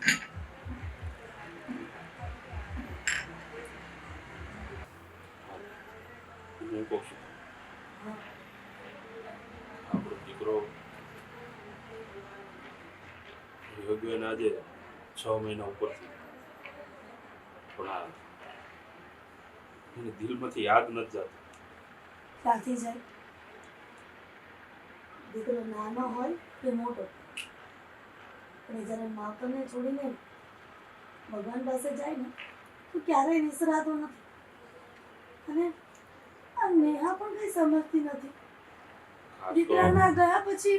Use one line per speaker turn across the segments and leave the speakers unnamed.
હું કહું છું આપણો દીકરો યોગ્ય ને આજે 6 મહિના ઉપરથી પણ આ એને દિલમાંથી યાદ નથી જતું.
ક્યાંથી જાય? દીકરો નાનો હોય કે મોટો, પણ એ જ્યારે માવતરને છોડીને ભગવાન પાસે જાય ને તો ક્યારેય વિસરાતો નથી. અને આ નેહા પણ કઈ સમજતી નથી.
ખાસ તો
દીકરાના ગયા પછી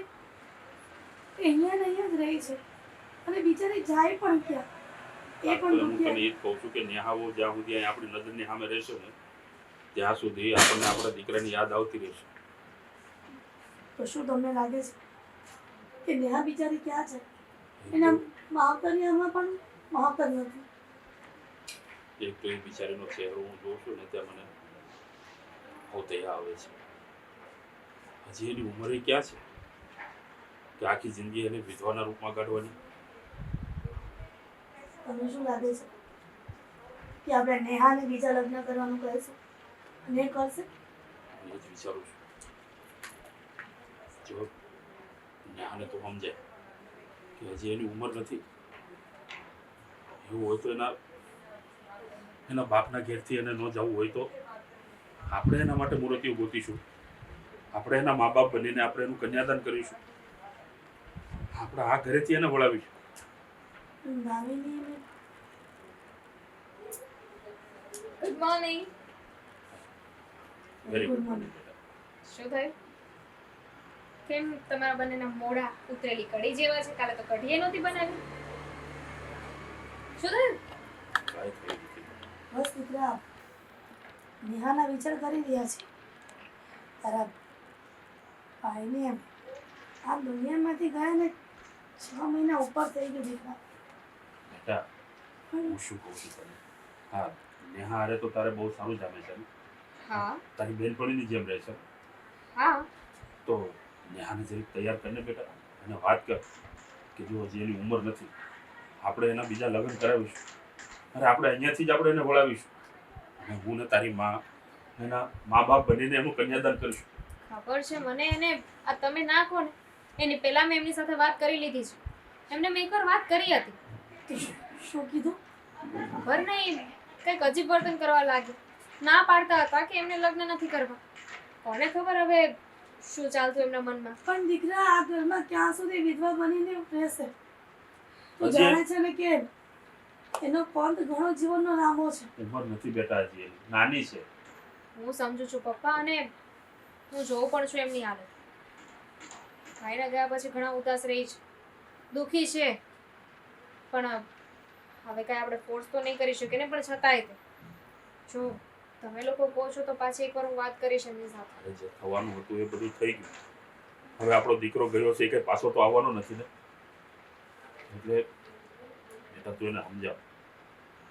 અહીંયા ને અહીંયા જ રહી છે અને બિચારી જાય પણ ક્યાં એ
ખાસ તો
પણ
હું તને
દુખી.
એ જ કહું છું કે નેહાઓ જ્યાં સુધી અહીં આપણી નજરની સામે રહેશે ને ત્યાં સુધી આપણને આપણા દીકરાની યાદ આવતી રહેશે.
તો શું તમને લાગે છે કે નેહા બિચારી ક્યાં છે? એના માવતરિયામાં પણ માવતર નથી.
એક તો એ બિચારીનો ચહેરો હું જોઉં છું ને ત્યાં મને બહુ દયા આવે છે. હજી એની ઉંમર ક્યાં છે કે આખી જિંદગી એને વિધવાના રૂપમાં કાઢવાની?
તમને શું લાગે છે કે આપણે નેહાને બીજા લગ્ન કરવાનું કહીશું અને એ કરશે?
હું એ જ વિચારું છું. જો નેહાને તો સમજાય કે હજી એની ઉંમર નથી, એવું હોય તો એના બાપના ઘેરથી એને ન જવું હોય તો આપણે એના માટે મૂર્તિઓ ગોતીશું. આપણે એના મા બાપ બનીને આપણે એનું કન્યાદાન કરીશું. આપણે આ ઘરેથી એને વળાવીશું.
Damini
good morning.
Very
Good
good
morning.
Morning.
શું થયું? કેમ તમારા બંનેના મોઢા ઉતરેલી કઢી જેવા છે? કાલે તો કઢીએ નહોતી બનાવી. શું થયું?
બસ દીકરા નેહાના વિચાર કરી રહ્યા છે. તારા ભાઈને એમ આ દુનિયામાંથી ગયા ને 6 મહિના ઉપર થઈ ગયું દીકરા.
બેટા હું શું કહું છું તને? હા, નેહા હારે તો તારે બહુ સારું જામે છે ને?
હા
તારી બેનપણીની જેમ રહે છે.
હા
તો નેહાને જરીક તૈયાર કરીને બેટા એને વાત કર કે જો હજી એની ઉંમર નથી, આપણે એના બીજા લગ્ન કરાવીશું. અરે આપણે અહીંયાથી જ આપણે એને વળાવીશું અને હું ને તારી માં એના મા બાપ બનીને એનું કન્યાદાન કરીશું.
ખબર છે મને. એને આ તમે નાખો ને એની પહેલા મેં એમની સાથે વાત કરી લીધી છે. એમને મેં એકવાર વાત કરી હતી.
તો શું કીધું?
ખબર નહીં કંઈક અજીબ વર્તન કરવા લાગે. ના પાડતા હતા કે એમને લગ્ન નથી કરવા. કોને ખબર હવે શું ચાલતું એમના મનમાં.
પણ દીકરા આ ઘરમાં ક્યાં સુધી વિધવા બનીને રહેશે? તું
હજી-
જાણે છે ને કે એનો પંથ ઘણો જીવનનો લાંબો છે.
ઉંમર નથી બેટા, હજી એની નાની છે.
હું સમજુ છું પપ્પા, અને હું જોઉં પણ છું એમની હાલત. ભાઈના ગયા પછી ઘણા ઉદાસ રહી છે, દુઃખી છે. પણ હવે કાંઈ આપણે ફોર્સ તો નહીં કરી શકીએ ને. પણ છતાંય તે જો તમે લોકો કહો છો તો પાછી એકવાર હું વાત કરીશ એમની સાથે.
અરે જે થવાનું હતું એ બધું થઈ ગયું. હવે આપણો દીકરો ગયો છે એ કંઈ પાછો તો આવવાનો નથી ને. એટલે બેટા તું એને સમજાવ,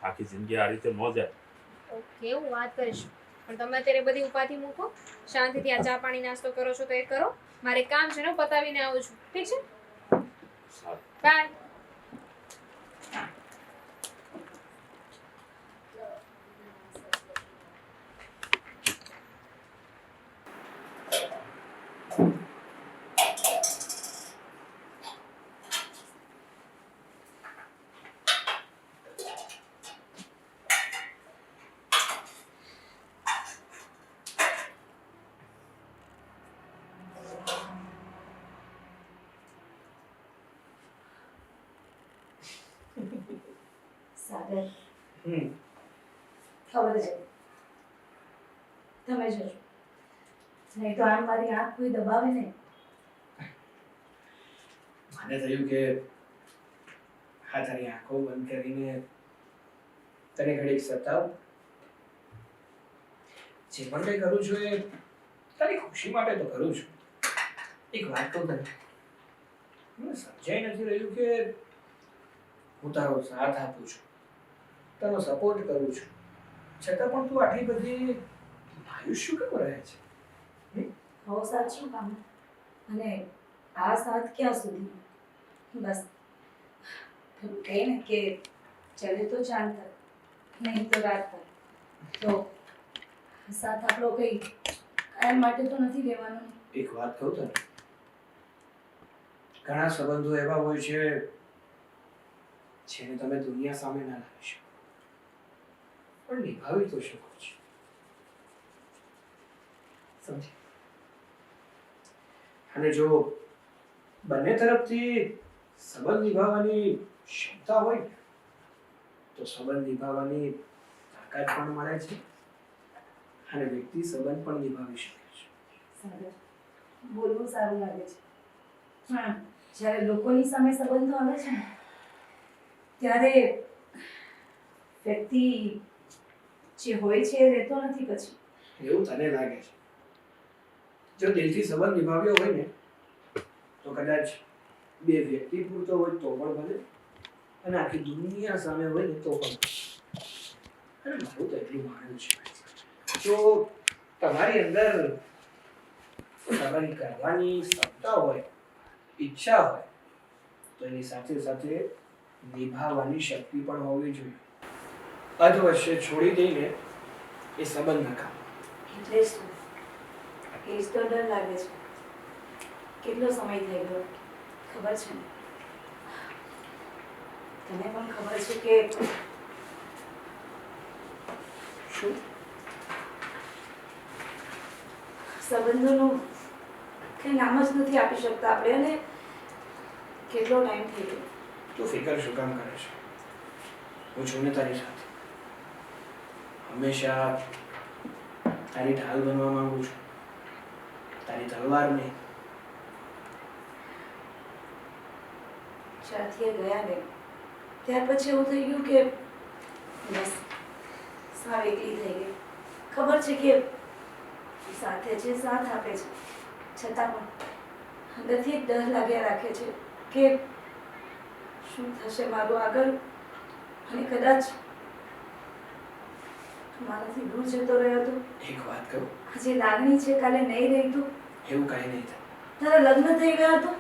આખી જિંદગી આ રીતે ન જાય.
ઓકે હું વાત કરીશ. પણ તમે અત્યારે બધી ઉપાધિ મૂકો, શાંતિથી આ ચા પાણી નાસ્તો કરો છો તો એ કરો. મારે કામ છે ને હું પતાવીને આવું છું. ઠીક છે?
સારું.
બાય.
સાગર ખબર છે તમે જજો, નહીં તો આમ મારી આંખ કોઈ દબાવે નહીં.
મને થયું કે હા તારી આંખો બંધ કરીને તને ઘડીક સતાવ. જે પણ કંઈ કરું છું એ તારી ખુશી માટે તો કરું છું. એક વાત કહું તને, મને સમજાઈ નથી રહ્યું કે હું તારો સાથ આપું છું, તારો સપોર્ટ કરું છું, છતાં પણ તું આટલી બધી માયુસ શું કેમ રહે છે?
હો સાચું કામ. અને આ સાથ ક્યાં સુધી? બસ
પેલું કહે ને કે ચલે તો ચાંદ તક નહીં તો રાત તક, તો સાથ આપણો કઈ કાયમ માટે તો નથી રહેવાનો ને.
એક વાત કહું તને, ઘણા સંબંધો એવા હોય છે જેને તમે દુનિયા સામે ના લાવી શકો, પણ નિભાવી તો શકો છો. સમજી? અને જો બંને તરફથી સંબંધ નિભાવવાની ક્ષમતા હોય ને, તો સંબંધ નિભાવવાની તાકાત પણ મળે છે અને વ્યક્તિ સંબંધ પણ નિભાવી શકે છે.
સાગર, બોલવું સારું લાગે છે, હા જ્યારે લોકોની સામે સંબંધો આવે છે ને ત્યારે વ્યક્તિ જે હોય છે એ રહેતો નથી પછી.
એવું તને લાગે છે? જો દિલથી સંબંધ નિભાવ્યો હોય ને તો કદાચ બે વ્યક્તિ પૂરતો હોય તો પણ બને, અને આખી દુનિયા સામે હોય ને તો પણ. અને મારું તો એટલું માનવું છે, જો તમારી અંદર સંબંધ કરવાની ક્ષમતા હોય, ઈચ્છા હોય, તો એની સાથે સાથે નિભાવવાની શક્તિ પણ હોવી જોઈએ. અધવશ્ય છોડી દઈને એ સંબંધ નકામો.
એટલે જ તો એ જ તો ડર લાગે છે. કેટલો સમય થઈ ગયો ખબર છે ને? તને પણ ખબર છે કે
શું?
સંબંધોનું કંઈ નામ જ નથી આપી શકતા આપણે, અને કેટલો ટાઈમ થઈ ગયો.
તું ફિકર શું કામ કરે છે? હું છું ને તારી સાથે. હંમેશા તારી ઢાલ બનવા માંગુ છું, તારી તલવાર નહીં.
જ્યારથી એ ગયા ને ત્યાર પછી એવું થઈ ગયું કે બસ સાવ એકલી થઈ ગઈ. ખબર છે કે સાથે છે, સાથ આપે છે, છતાં પણ અંદરથી એક ડર લાગ્યા રાખે છે કે શું થશે મારું આગળ, અને કદાચ મારાથી દૂર જતો રહ્યો તો
એક વાત કહું,
આજે લાગણી છે કાલે નહીં રહી તો
એવું કાંઈ નહીં થાય.
તારા લગ્ન થઈ ગયા તો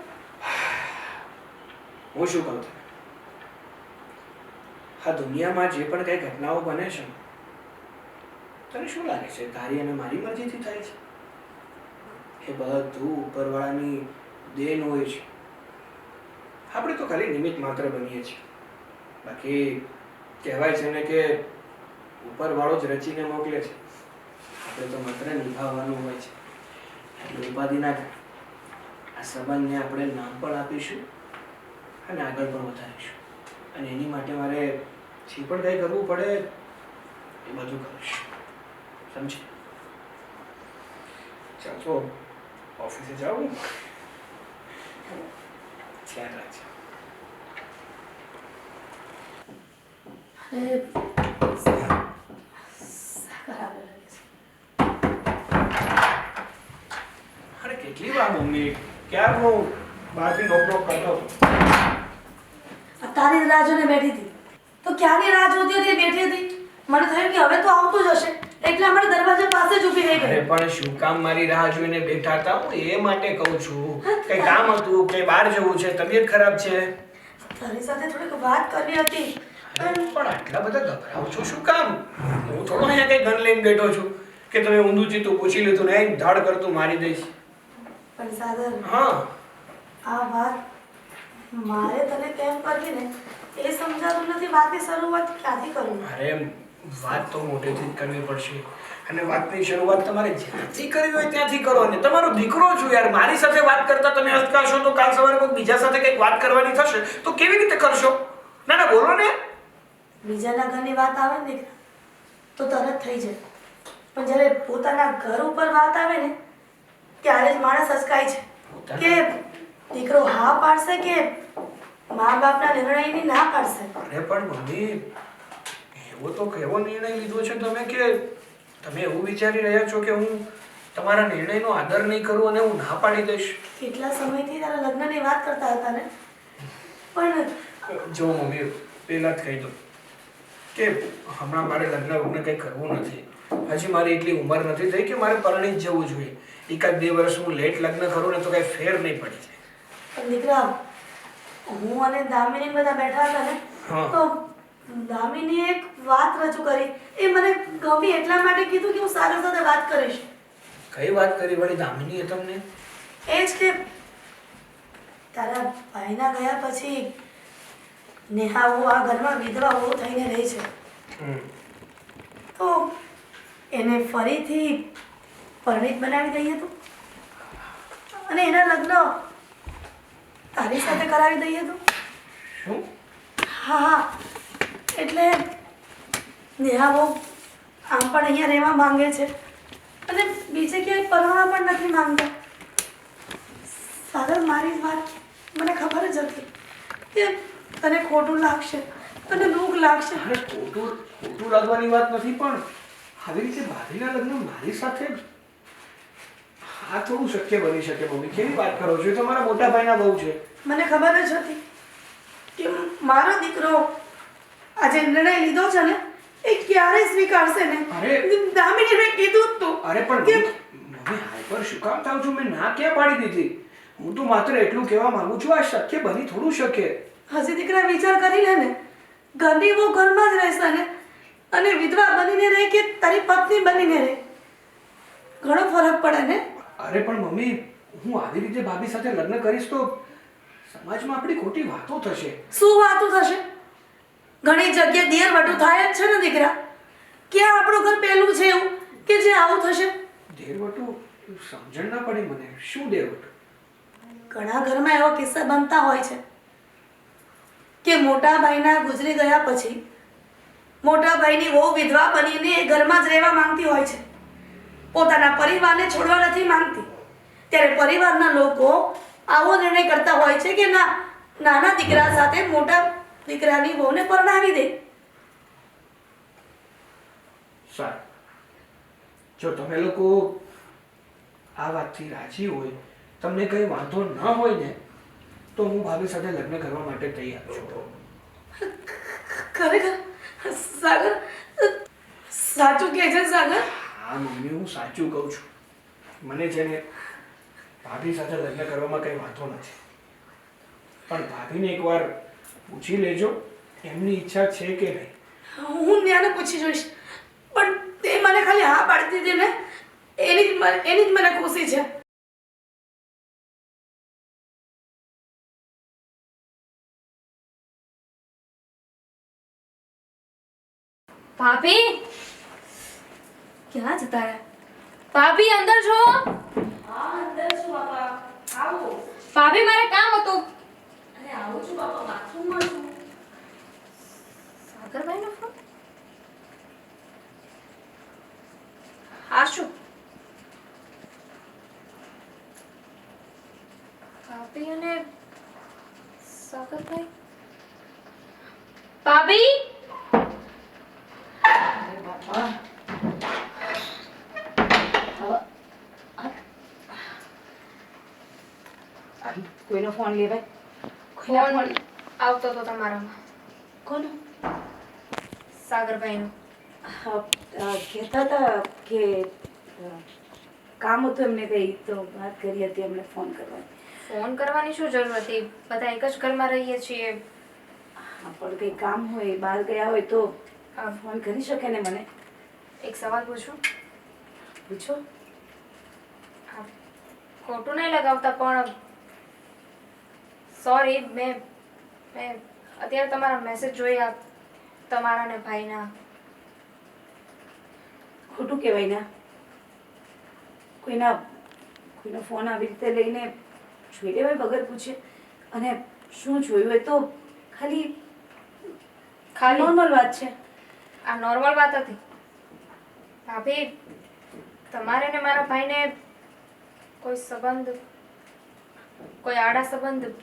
હું શું કહું તને, આ દુનિયામાં જે પણ કઈ ઘટનાઓ બને છે ને, તને શું લાગે છે તારી અને મારી મરજીથી થાય છે? એ બધું ઉપરવાળાની દેન હોય છે. આપણે તો ખાલી નિમિત્ત માત્ર બનીએ છીએ. બાકી કહેવાય છે ને કે ઉપરવાળો જ રચીને મોકલે છે, આપણે તો માત્ર નિભાવવાનું હોય છે. એટલે ઉપાધિ ના થાય. આ સંબંધને આપણે નામ પણ આપીશું અને આગળ પણ વધારીશું, અને એની માટે મારે જે પણ કંઈ કરવું પડે એ બધું કરીશ. સમજી? ચાલ તો ઓફિસે જાઉં. ધ્યાન રાખજો.
અરે બરાબર લાગે છે.
અરે કેટલી વાર મમ્મી, ક્યારે હું બહારથી નોક કરતો હતો.
આ તારી જ રાહ જોઈને બેઠી હતી, તો ક્યાંની રાહ જોતી હતી, બેઠી હતી. મને થયું કે હવે તો આવતું જ હશે, એટલે અમારા દરવાજા પાસે જ ઊભી રહી
અરે
ગઈ.
પણ શું કામ મારી રાહ જોઈને બેઠા હતા? હું એ માટે કહું છું, કઈ કામ હતું, કઈ બહાર જવું છે, તબિયત ખરાબ છે.
તારી સાથે થોડીક વાત કરવી હતી.
પણ આટલા બધા ગભરાવ છો શું કામ? હું થોડો અહીંયા કઈ ગન લઈને બેઠો છું કે તમે ઊંધું ચીતું પૂછી લીધું ને ધાડ કરતું મારી દઈશ.
પણ સાગર,
હા,
આ વાત મારે તને કેમ કરવી ને એ સમજાતું નથી. વાતની શરૂઆત ક્યાંથી કરું?
અરે વાત તો મોટેથી જ કરવી પડશે, અને વાતની શરૂઆત તમારે જ્યાંથી કરવી હોય ત્યાંથી કરો. અને તમારો દીકરો છું યાર, મારી સાથે વાત કરતા તમે અચકાશો તો કાલ સવારે કોઈ બીજા સાથે કંઈક વાત કરવાની થશે તો કેવી રીતે કરશો? ના ના બોલો ને.
બીજાના ઘરની વાત આવે ને દીકરા તો તરત થઈ જાય, પણ જ્યારે પોતાના ઘર ઉપર વાત આવે ને ત્યારે જ માણસ અચકાય છે કે દીકરો હા પાડશે કે મા બાપના નિર્ણયની ના પાડશે.
અરે પણ મમ્મી, એવો તો કેવો નિર્ણય લીધો છે તમે કે તમે એવું વિચારી રહ્યા છો કે હું તમારા નિર્ણયનો આદર નહીં કરું અને હું ના પાડી દઈશ?
કેટલા સમયથી તારા લગ્નની વાત કરતા હતા ને, પણ
જો મમ્મી, પહેલા જ કહી દો કે હમણાં મારે લગ્ન કંઈ કરવું નથી. હજી મારી એટલી ઉંમર નથી થઈ કે મારે પરણી જ જવું જોઈએ. એકાદ 2 વર્ષ હું લેટ લગ્ન કરું ને તો કંઈ ફેર નહીં પડી જાય.
દીકરા હું અને દામિની બધા બેઠા હતા ને
હા.
તો દામિની એક વાત રજૂ કરી. એ મને ગમી એટલા માટે કીધું કે હું સાગર સાથે વાત કરીશ.
કઈ વાત કરી વળી દામિનીએ તમને?
એ જ કે તારા ભાઈના ગયા પછી નેહા વહુ આ ઘરમાં વિધવા વહુ થઈને રહી છે.
હમ.
તો એને ફરીથી પરિણીત બનાવી દઈએ તો, અને એના લગ્ન તારી સાથે કરાવી દઈએ તો.
શું?
હા હા, એટલે નેહા બહુ આમ પણ અહીંયા રહેવા માંગે છે અને બીજે ક્યાંય પરણવા પણ નથી માંગતા. સાગર, મારી વાત મને ખબર જ હતી કે તને ખોટું લાગશે, તને દુઃખ લાગશે.
અરે ખોટું લાગવાની વાત નથી, પણ આવી રીતે ભાભીના લગ્ન મારી સાથે આ થોડું શક્ય બની શકે મમ્મી? કેવી વાત કરો છો? એ તો મારા મોટા ભાઈના બહુ છે.
મને ખબર જ હતી કે મારો દીકરો આ જે નિર્ણય લીધો છે ને એ ક્યારેય સ્વીકારશે ને.
અરે!
દામિનીને કીધું જ તું.
અરે પણ મમ્મી હાઈપર શું કામ થાવ છું? મેં ના ક્યાં પાડી દીધી? હું તો માત્ર એટલું કહેવા માંગુ છું, આ શક્ય બની થોડું શકે.
હજી દીકરા વિચાર કરી લે ને, ઘરની બહુ ઘરમાં જ રહેશે ને, અને વિધવા બનીને રહે કે તારી પત્ની બનીને રહે, ઘણો ફરક પડે ને.
અરે પણ મમ્મી, હું આવી રીતે ભાભી સાથે લગ્ન કરીશ તો સમાજમાં આપણી ખોટી વાતો થશે.
શું વાતું થશે? ઘણી જગ્યાએ દિયર વટું થાય જ છે ને દીકરા. ક્યાં આપણું ઘર પહેલું છે એવું કે જે આવું થશે?
દેરવટું સમજણ ના પડી મને. શું દેરવટું?
ઘણા ઘરમાં એવા કિસ્સા બનતા હોય છે કે મોટા ભાઈના ગુજરી ગયા પછી મોટા ભાઈની વહુ વિધવા બનીને એ ઘરમાં જ રહેવા માંગતી હોય છે, પોતાના પરિવારને છોડવા નથી માંગતી. ત્યારે પરિવારના લોકો આવો નિર્ણય કરતા હોય છે કે ના, નાના દીકરા સાથે મોટા દીકરાની વહુને પરણાવી દે.
સારું, જો તમે લોકો આ વાતથી રાજી હોય, તમને કંઈ વાંધો ન હોય ને, તો હું ભાભી સાથે લગ્ન કરવા માટે તૈયાર છું.
ખરેખર સાગર, સાચું કહે છે સાગર?
હા મમ્મી, હું સાચું કહું છું. મને છે ને ભાભી સાથે લગ્ન કરવામાં કંઈ વાંધો નથી, પણ ભાભીને એકવાર પૂછી લેજો એમની ઈચ્છા છે કે નહીં.
હું ન્યાને પૂછી જોઈશ, પણ તે મને ખાલી હા પાડી દીધી ને એની જ મને ખુશી છે.
ભાભી, ક્યાં જતા રહ્યા? ભાભી, અંદર છો?
હા, અંદર છું બાપા. આવો.
ભાભી, મારે કામ હતું.
અરે આવું છું બાપા, બાથરૂમમાં છું.
સાગરભાઈનો ફોન? હા, શું? ભાભી અને સાગરભાઈ? ભાભી!
અરે બાપા. હવે કોઈનો ફોન લેવાય?
ફોન આવતો હતો તમારામાં.
કોનો?
સાગરભાઈનો.
કહેતા હતા કે કામ હતું એમને કંઈ, તો વાત કરી હતી એમને ફોન કરવાની.
ફોન કરવાની શું જરૂર હતી? બધા એક જ ઘરમાં રહીએ છીએ.
હા, પણ કંઈ કામ હોય, બહાર ગયા હોય તો ફોન કરી શકે ને મને.
એક સવાલ પૂછું?
પૂછો.
ખોટું નહીં લગાવતા, પણ સોરી, મેં અત્યારે તમારા મેસેજ જોયા, તમારા ને ભાઈના.
ખોટું કહેવાય ના. કોઈનો ફોન આવી રીતે લઈને જોઈ લેવાય વગર પૂછે? અને શું જોયું હોય તો ખાલી નોર્મલ વાત છે.
આ નોર્મલ વાત હતી. ભાભી, તમારે ને મારા ભાઈને કોઈ સંબંધ, કોઈ આડા સંબંધ?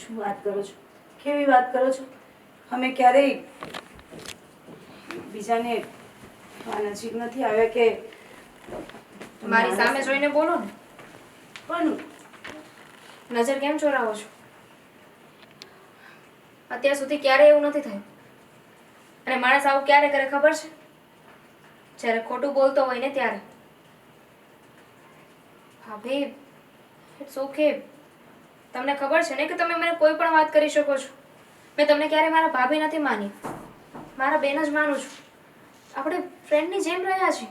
શું વાત કરો છો? કેવી વાત કરો છો? અમે ક્યારેય બીજાને નજીક નથી આવ્યા કે.
મારી સામે જોઈને બોલો ને.
પણ
નજર કેમ ચોરાવો છો? અત્યાર સુધી ક્યારેય એવું નથી થયું. અને માણસ આવું ક્યારે કરે ખબર છે? જ્યારે ખોટું બોલતો હોય ને ત્યારે. ભાભી, ઇટ્સ ઓકે. તમને ખબર છે ને કે તમે મને કોઈ પણ વાત કરી શકો છો. મેં તમને ક્યારે મારા ભાભી નથી માની, મારા બેન જ માનું છું. આપણે ફ્રેન્ડની જેમ રહ્યા છીએ.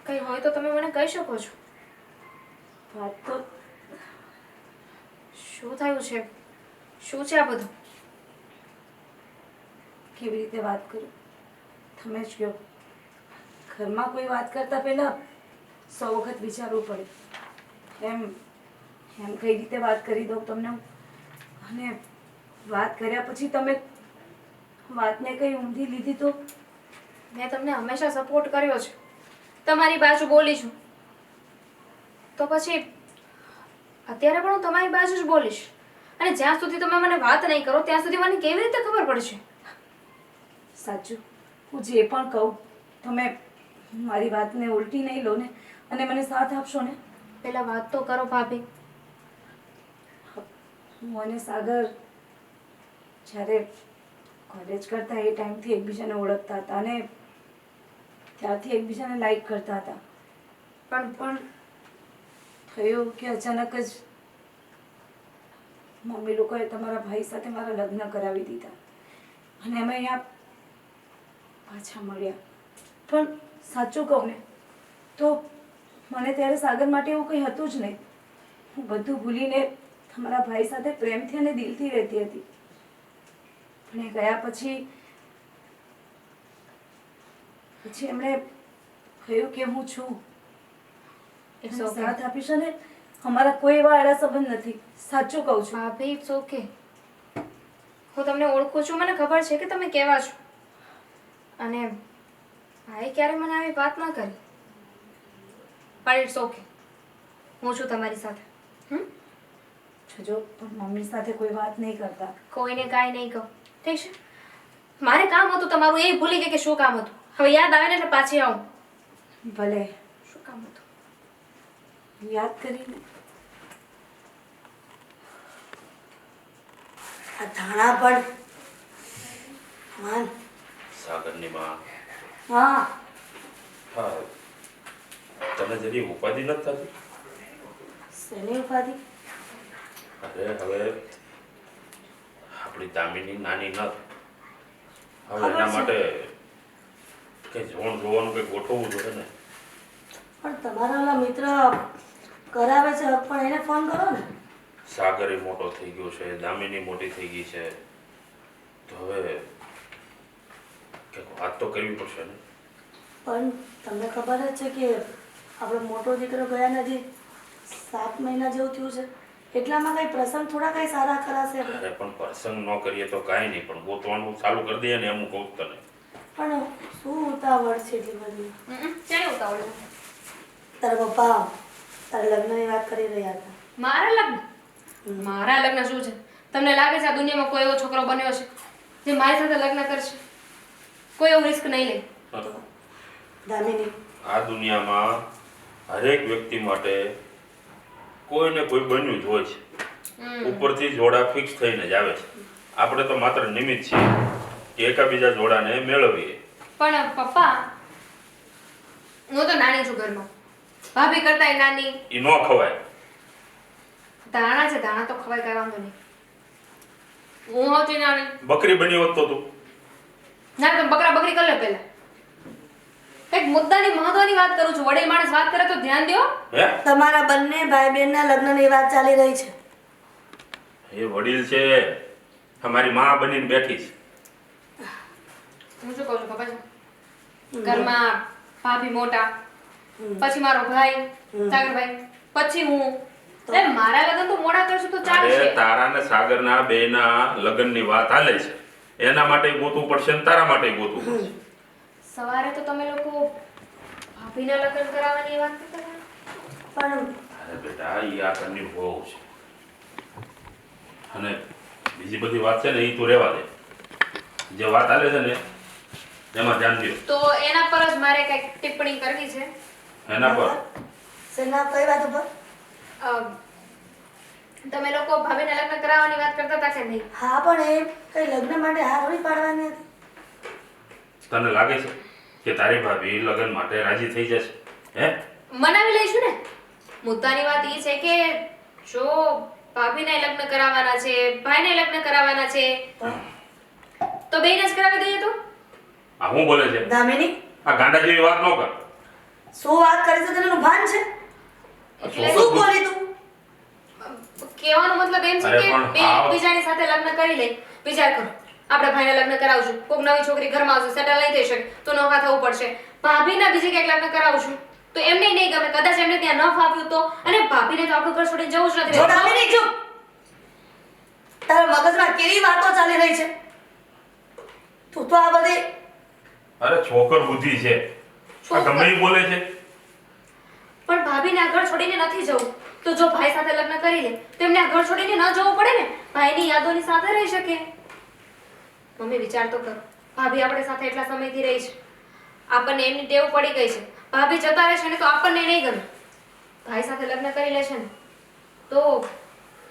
કંઈ હોય તો તમે મને કહી શકો છો.
વાત તો
શું થયું છે? શું છે આ બધું?
કેવી રીતે વાત કરું તમે જ કહો. ઘરમાં કોઈ વાત કરતા પહેલા 100 વખત વિચારવું પડે. એમ કઈ રીતે વાત કરી દઉં તમને હું. અને વાત કર્યા પછી તમે વાતને કઈ ઊંધી લીધી તો
મેં તમને હંમેશા સપોર્ટ કર્યો છે, તમારી બાજુ બોલી છું, તો પછી અત્યારે પણ હું તમારી બાજુ જ બોલીશ. અને જ્યાં સુધી તમે મને વાત નહીં કરો ત્યાં સુધી મને કેવી રીતે ખબર પડશે?
સાચું, હું જે પણ કહું તમે મારી વાતને ઉલટી નહીં લો ને અને મને સાથ આપશો ને.
પહેલા વાત તો કરો ભાભી.
હું અને સાગર જ્યારે કોલેજ કરતા એ ટાઈમથી એકબીજાને ઓળખતા હતા અને ત્યારથી એકબીજાને લાઈક કરતા હતા. પણ થયું કે અચાનક જ મમ્મી લોકોએ તમારા ભાઈ સાથે મારા લગ્ન કરાવી દીધા અને અમે અહીંયા પાછા મળ્યા. પણ સાચું કહું ને તો મને ત્યારે સાગર માટે એવું કંઈ હતું જ નહીં. હું બધું ભૂલીને તમારા ભાઈ સાથે પ્રેમથી અને દિલથી રહેતી હતી. પણ એ ગયા પછી એમણે કહ્યું કે હું છું,
It's
તમે
okay.
સાથ આપીશ ને. અમારા કોઈ એવા આડા સંબંધ નથી, સાચું કહું છું.
ભાભી ઇટ્સ ઓકે. હું તમને ઓળખું છું, મને ખબર છે કે તમે કેવા છો. અને ભાઈ ક્યારે મને આવી વાત ન કરી, પણ ઇટ્સ ઓકે. હું છું તમારી સાથે.
જો પણ મમ્મી સાથે કોઈ વાત નહીં કરતા.
કોઈને કાંઈ નહીં કહું, ઠીક છે? મારે કામ હતું તમારું, એ ભૂલી ગઈ કે શું કામ હતું. હવે યાદ આવે ને એટલે પાછી આવું.
ભલે
શું કામ હતું?
યાદ કરીને
આ ધાણા પણ માન.
સાગરની માં.
હા,
હા, તને જરી ઉપાધિ નથી થતી?
શેની ઉપાધિ?
અરે હવે આપણી દામિની નાની નથ. હવે
ખબર
એના
છે.
માટે કઈ જોવાનું કઈ ગોઠવવું જોઈએ ને.
પણ તમારા ઓલા મિત્ર કરાવે છે હક, પણ એને ફોન કરો ને.
સાગર એ મોટો થઈ ગયો છે, દામિની મોટી થઈ ગઈ છે, તો હવે કંઈક વાત તો કરવી પડશે ને.
પણ તમને ખબર જ છે કે આપણો મોટો દીકરો ગયા નથી 7 મહિના જેવું થયું છે. એટલામાં કઈ પ્રસંગ થોડા કઈ સારા કરાશે આપણે.
અરે પણ પ્રસંગ ન કરીએ તો કાંઈ નહીં, પણ ગોતવાનું ચાલુ કરી દઈએ ને એમ હું કહું તને.
પણ શું ઉતાવળ છે એટલી બધી?
ચાલે ઉતાવળ.
તારા પપ્પા તારા લગ્નની વાત કરી રહ્યા હતા.
મારા લગ્ન? મારા લગ્ન શું છે? તમને લાગે છે આ દુનિયામાં કોઈ એવો છોકરો બન્યો છે જે મારી સાથે લગ્ન કરશે? કોઈ એવું રિસ્ક નહીં લે.
દામિની,
આ દુનિયામાં હરેક વ્યક્તિ માટે કોઈને કોઈ બન્યું જ હોય છે. ઉપરથી જોડા ફિક્સ થઈને જ આવે છે. આપણે તો માત્ર નિમિત્ત છીએ કે એકાબીજા જોડાને મેળવીએ.
પણ પપ્પા, હું તો નાની છું ઘરમાં, ભાભી કરતાંય નાની.
એ ન ખવાય.
ધાણા છે, ધાણા તો ખવાય, કઈ વાંધો નહીં. હું હોતી નાની.
બકરી બની હોત તો તું.
ના, તમે બકરા બકરી કરી લે પહેલા. એક મુદ્દાની મહત્વની વાત કરું છું. વડીલ માણસ વાત કરે તો ધ્યાન દ્યો.
હે?
તમારા બંને ભાઈ બહેનના લગ્નની વાત ચાલી રહી છે.
એ વડીલ છે, અમારી માં બનીને બેઠી છે.
હું શું કહું છું ખબર છે? ઘરમાં ભાભી મોટા, પછી મારો ભાઈ સાગરભાઈ, પછી હું. એટલે મારા લગ્ન તો મોડા કરશું તો
અરે
ચાલશે.
તારા ને સાગરના બેના લગ્નની વાત હાલે છે. એના માટે ગોતવું પડશે ને તારા માટે ગોતવું પડશે.
સવારે તો તમે લોકો ભાભીના લગ્ન કરાવવાની વાત કરતા હતા.
પણ
અરે બેટા, ઈ આ ઘરની વહુ છે. અને બીજી બધી વાત છે ને એ તું રહેવા દે. જે વાત હાલે છે ને એમાં ધ્યાન દો.
તો એના પર જ મારે કંઈક ટિપ્પણી કરવી છે.
એના પર
સેના કઈ વાત ઉપર?
તમે લોકો ભાભીના લગ્ન કરાવવાની વાત કરતા હતા કે નહીં?
હા, પણ એ કઈ લગ્ન માટે હા થોડી પાડવાની હતી.
તને લાગે છે કે તારી ભાભી લગ્ન માટે રાજી થઈ જશે? હે?
મનાવી લઈશું ને. મુદ્દાની વાત એ છે કે જો ભાભીને લગ્ન કરાવવાના છે, ભાઈને લગ્ન કરાવવાના છે, તો બેયને જ કરાવી દઈએ તો?
આ હું બોલે છે?
દામિની
આ ગાંડા જેવી વાત ન કર.
શું વાત કરે છે તને ભાન છે?
એટલે
શું બોલી તું?
કહેવાનો મતલબ એમ છે
અરે
કે
પણ
બે
આ-
એકબીજાની સાથે લગ્ન કરી લે. વિચાર કરો, આપણે ભાઈને લગ્ન કરાવશું, કોઈક નવી છોકરી ઘરમાં આવશે, સેટલ નહીં થઈ શકે તો નોખા થવું પડશે. ભાભીના બીજે ક્યાંક લગ્ન કરાવશું તો એમને નહીં ગમે, કદાચ એમને ત્યાં ન ફાવ્યું તો, અને ભાભીને તો આપણું ઘર છોડીને જવું જ નથી.
જો દામિની ચૂપ. તારા મગજમાં કેવી વાતો ચાલી રહી છે? તું તો આ બધી
અરે છોકર બુદ્ધિ છે, આ ગમે ઈ બોલે છે.
પણ ભાભીને આ ઘર છોડીને નથી જવું, તો જો ભાઈ સાથે લગ્ન કરી લે તો એમને આ ઘર છોડીને ન જવું પડે ને, ભાઈની યાદોની સાથે રહી શકે. મમ્મી વિચાર તો કરો, ભાભી આપણે સાથે એટલા સમયથી રહી છે, આપણને એમની ટેવ પડી ગઈ છે, ભાભી જતા રહેશે ને તો આપણને નહીં ગમે. ભાઈ સાથે લગ્ન કરી લેશે ને તો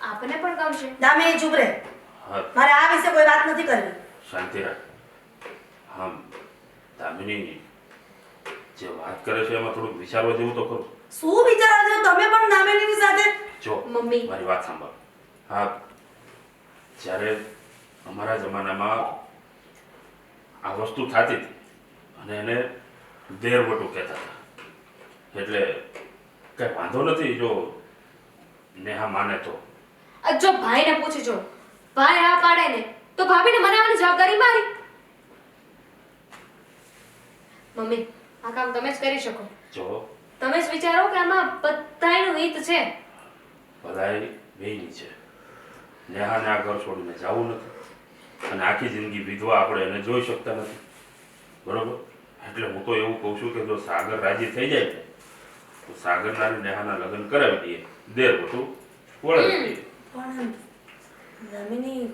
આપણને પણ ગમશે.
દામિની ચૂપ રહે.
હા,
મારે આ વિશે કોઈ વાત નથી કરવી.
શાંતિ રાખ. હા, દામિની જે વાત કરે છે એમાં થોડુંક વિચારવા જેવું તો ખરું.
શું વિચારો છો તમે પણ દામિનીની સાથે?
જો
મમ્મી.
મારી વાત સાંભળ. હા, જ્યારે અમારા જમાનામાં આ વસ્તુ થતી હતી અને એને દેરવટું કહેતા હતા, એટલે કઈ વાંધો નથી જો નેહા માને તો.
જો ભાઈને પૂછી જો, ભાઈ હા પાડે ને તો ભાભીને મનાવવાની જવાબદારી મારી. મમ્મી આ કામ તમે જ કરી શકો.
જો
તમે જ વિચારો કે આમાં બધાયનું હિત છે.
બધાય બેયની છે. નેહાને આ ઘર છોડીને જવું નથી અને આખી જિંદગી વિધવા આપણે એને જોઈ શકતા નથી, બરોબર? એટલે હું તો એવું કહું છું કે જો સાગર રાજી થઈ જાય ને તો સાગરના અને નેહાના લગ્ન કરાવી દઈએ, દેરવટું વળાવી દઈએ.
પણ દામિની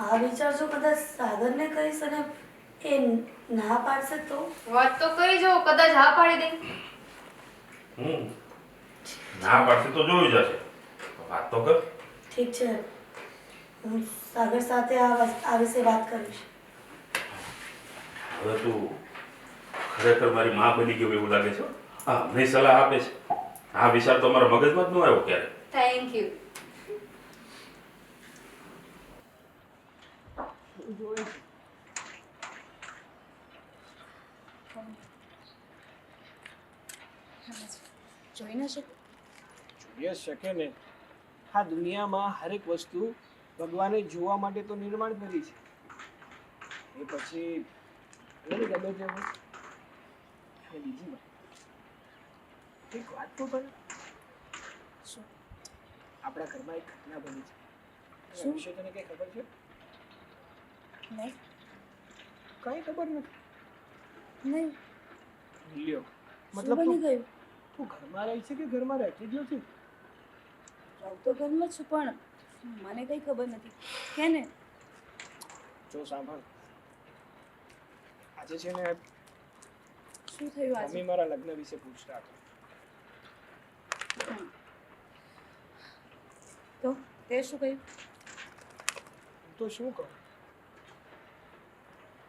આ વિચાર જો કદાચ સાગરને કહીશ અને એ ના પાડશે તો?
વાત તો કરી જો, કદાચ હા પાડી દે.
ના પાડશે તો જોયું જશે, વાત તો કર.
ઠીક છે, હું સાગર સાથે આ વિશે વાત કરીશ.
હવે તું ખરેખર મારી માં બની ગયું એવું લાગે છે. હા, અમને સલાહ આપે છે. આ વિચાર તો મારા મગજમાં જ ન આવ્યો ક્યારે.
Thank you.
જોઈ ન શકો?
જોઈએ શકે ને. આ દુનિયામાં હરેક વસ્તુ ભગવાને જોવા માટે તો નિર્માણ કરી છે. એ પછી મને ગમે તે હોય. અને બીજી વાત, એક વાત તો કરે.
શું?
આપણા ઘરમાં એક ઘટના બની છે.
શું?
એના વિશે તને કઈ ખબર છે?
નહીં.
કઈ ખબર નથી.
નહીં.
લ્યો,
શું
મતલબ
બની ગયું?
તું ઘરમાં રહી છે કે ઘરમાં રહેતી જ નથી?
હું તો ઘરમાં જ છું પણ મને કઈ ખબર નથી. કે ને
જો સાંભળ, આજે છે ને
શું થયું આજે?
મમ્મી મારા લગ્ન વિશે પૂછતા હતા.
તો તે શું કહ્યું?
હું તો શું કહું?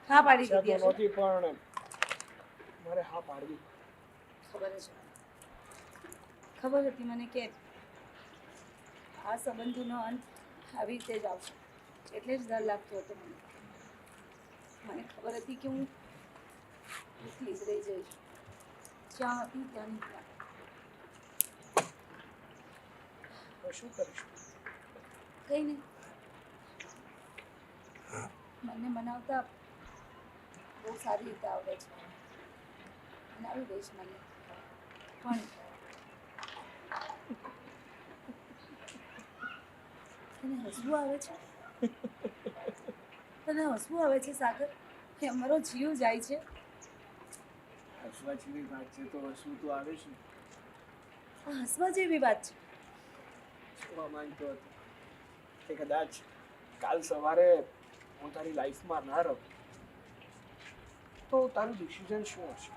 હા પાડી
ઈચ્છા
દીધી
તો
હશે.
નહોતી પણ મારે હા પાડવી.
ખબર જ ખબર હતી મને કે આ સંબંધોનો અંત આવી રીતે જ આવશે, એટલે જ ડર લાગતો હતો મને. મને ખબર હતી કે હું એકલી જ રહી જઈશ, જ્યાં હતી ત્યાં નીકળ્યા.
તો શું કરીશું?
કંઈ નહીં, મને મનાવતા બહુ સારી રીતે આવડે છે, મનાવી દઈશ મને. પણ તને હસવું આવે છે? તને હસવું આવે છે સાગર? કે અમારો જીવ જાય છે?
હસવા જેવી વાત છે તો હસવું તો આવે છે.
આ હસવા જેવી વાત છે?
જોવા માંગતો હતો કે કદાચ કાલ સવારે હું તારી લાઈફમાં ના રહું તો તારું ડિસિઝન શું હશે?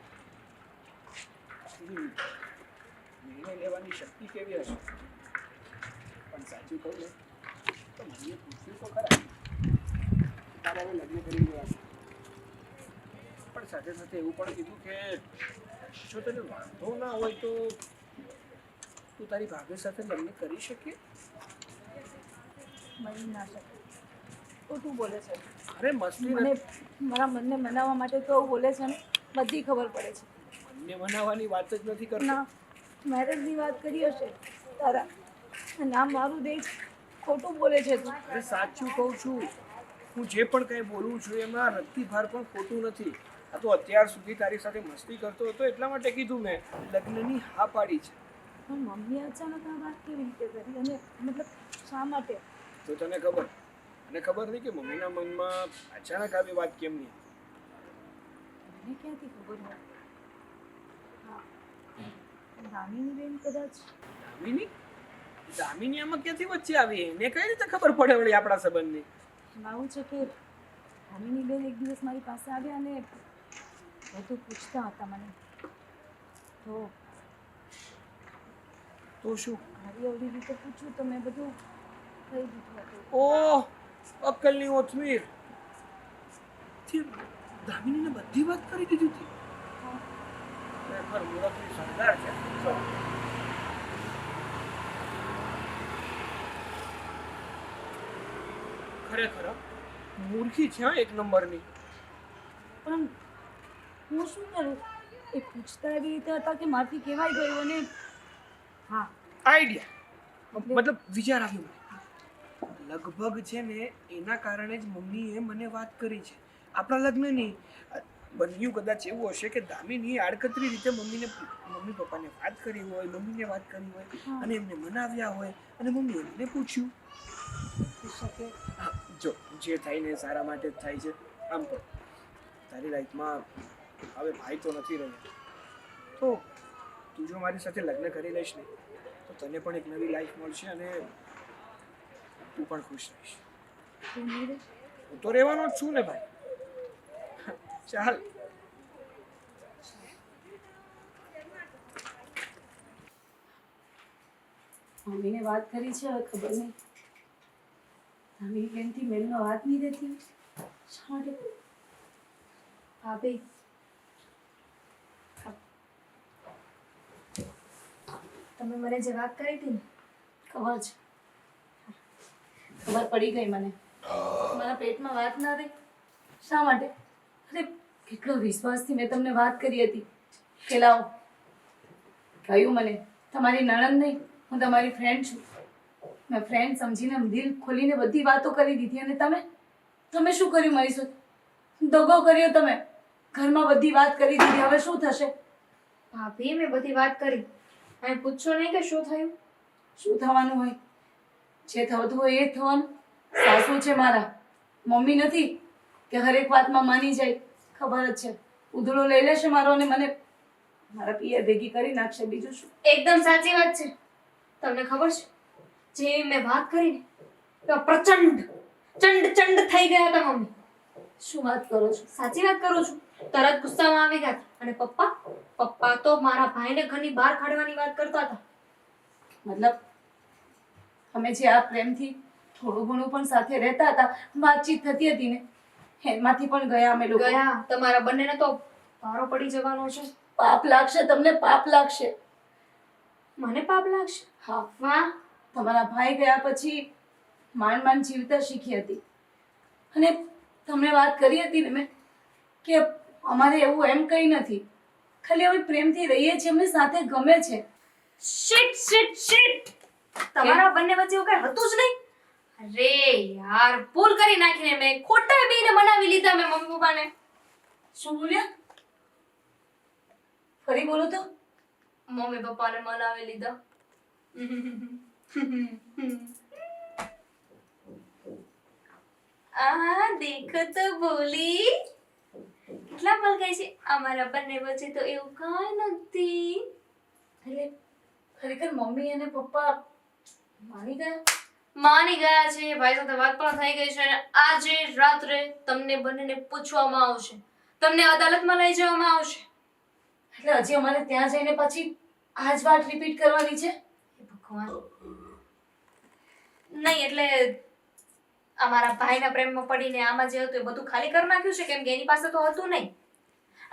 તારી નિર્ણય લેવાની શક્તિ કેવી હશે? પણ સાચું કહું ને તો મને પૂછ્યું તો ખરા તારે હવે લગ્ન કરી ગયા છે, પણ સાથે સાથે એવું પણ કીધું કે જો તને વાંધો ના હોય તો તું તારી ભાભી સાથે લગ્ન કરી શકે.
મળી ના શકે. ખોટું બોલે છે.
અરે મસ્તી
મને મારા મનને મનાવવા માટે તો એવું બોલે છે ને બધી ખબર પડે છે.
મને મનાવવાની વાત જ નથી કરતો.
ના મેરેજની વાત કરી હશે તારા નામ મારું દે ખોટું બોલે છે તું.
અરે સાચું કહું છું. હું જે પણ કંઈ બોલું છું એમાં રત્તી ભાર પણ ખોટું નથી. આ તો અત્યાર સુધી તારી સાથે મસ્તી કરતો હતો એટલા માટે કીધું મેં લગ્નની હા પાડી છે.
પણ મમ્મીએ અચાનક આ વાત કેવી રીતે કરી અને મતલબ શા માટે?
તો તને ખબર મને ખબર નહીં કે મમ્મીના મનમાં અચાનક આવી વાત કેમ નહીં.
મને ક્યાંથી ખબર હોય? હા દામિની બેન કદાચ.
દામિની આમાં ક્યાંથી વચ્ચે આવી? એને કઈ રીતે ખબર પડે વળી આપણા સંબંધની?
એમાં આવું છે કે દામિની બેન એક દિવસ મારી પાસે આવ્યા અને બધું પૂછતા હતા મને. તો
શું?
આવી અવળી રીતે પૂછ્યું તો મેં બધું કહી દીધું હતું.
ઓહ અક્કલની ઓથમીર. દામિનીને બધી વાત કરી દીધી હતી. ખરેખર મૂરખની સરદાર છે. ખરેખર મૂર્ખી છે એક નંબરની.
પણ હું શું કરું? એ પૂછતા એવી રીતે હતા કે મારથી કહેવાય ગયું અને હા
આઈડિયા મતલબ વિચાર આવ્યો મને. લગભગ છે ને એના કારણે જ મમ્મીએ મને વાત કરી છે આપણા લગ્નની. બન્યું કદાચ એવું હશે કે દામિની આડકતરી રીતે મમ્મી પપ્પાને વાત કરી હોય, મમ્મીને વાત કરી હોય અને એમને મનાવ્યા હોય અને મમ્મી એમને પૂછ્યું.
શકે.
જો જે થાય ને સારા માટે જ થાય છે. આમ તો તારી લાઈફમાં હવે ભાઈ તો નથી રહ્યો, તો તું જો મારી સાથે લગ્ન કરી લઈશ ને તો તને પણ એક નવી લાઈફ મળશે અને તું પણ ખુશ રહીશ. હું તો રહેવાનો જ છું ને ભાઈ. ચાલ.
મમ્મીને વાત કરી છે હવે ખબર નહીં દામિની બેનથી મેલનો હાથ નહીં રહેતી શા માટે?
ભાભી તમે મને જે વાત કરી હતી ને
ખબર છે, ખબર પડી ગઈ મને. મારા પેટમાં વાત ના રહી શા માટે? અરે કેટલો વિશ્વાસથી મેં તમને વાત કરી હતી કે લાવો. કહ્યું મને તમારી નણંદ નહીં, હું તમારી ફ્રેન્ડ છું. મેં ફ્રેન્ડ સમજીને દિલ ખોલીને બધી વાતો કરી દીધી અને તમે શું કર્યું મારી સાથે? દગો કર્યો તમે. ઘરમાં બધી વાત કરી દીધી. હવે શું થશે?
ભાભી મેં બધી વાત કરી અને પૂછશો નહીં કે શું થયું?
શું થવાનું હોય? જે થતું હોય એ જ થવાનું. સાસુ છે મારા, મમ્મી નથી કે હરેક વાતમાં માની જાય. ખબર જ છે ઉધડો લઈ લેશે મારો અને મને મારા પિયર ભેગી કરી નાખશે. બીજું શું?
એકદમ સાચી વાત છે. તમને ખબર છે જે મેં વાત કરી ને તો પ્રચંડ ચંડ થઈ ગયા હતા મમ્મી.
શું વાત કરો છો?
સાચી વાત કરું છું. તરત ગુસ્સામાં આવી ગયા હતા. અને પપ્પા તો મારા ભાઈને ઘરની બહાર કાઢવાની વાત કરતા હતા.
મતલબ અમે જે આ પ્રેમથી થોડું ઘણું પણ સાથે રહેતા હતા, વાતચીત થતી હતી ને એમાંથી પણ ગયા અમે લોકો.
ગયા તમારા બંનેને તો ભારો પડી જવાનો છે.
પાપ લાગશે તમને, પાપ લાગશે.
મને પાપ લાગશે?
હા,
વાહ.
તમારા ભાઈ ગયા પછી માંડ જીવતા શીખી હતી અને તમને વાત કરી હતી ને મેં કે અમારે એવું એમ કંઈ નથી, ખાલી અમે પ્રેમથી રહીએ છીએ, અમને સાથે ગમે છે.
શિટ તમારા બંને વચ્ચે એવું કઈ હતું જ નહીં. અરે યાર ભૂલ કરી નાખીને મેં ખોટા બેને મનાવી લીધા મેં મમ્મી પપ્પાને.
શું બોલ્યા? ફરી બોલો તો.
મમ્મી પપ્પાને મનાવી લીધા. આ દેખો તો બોલી કેટલા પલ ગઈ છે. અમારા બંને વચ્ચે તો એવું કાંઈ નથી.
એટલે ખરેખર મમ્મી અને પપ્પા માની ગયા?
માની ગયા છે. ભાઈ સાથે વાત પણ થઈ ગઈ છે અને આજે રાત્રે તમને બંનેને પૂછવામાં આવશે, તમને અદાલતમાં લઈ જવામાં આવશે.
એટલે હજી અમારે ત્યાં જઈને પછી આ જ વાત રિપીટ કરવાની છે?
હે ભગવાન. નહીં એટલે અમારા ભાઈના પ્રેમમાં પડીને આમાં જે હતું એ બધું ખાલી કરી નાખ્યું છે, કેમ કે એની પાસે તો હતું નહીં.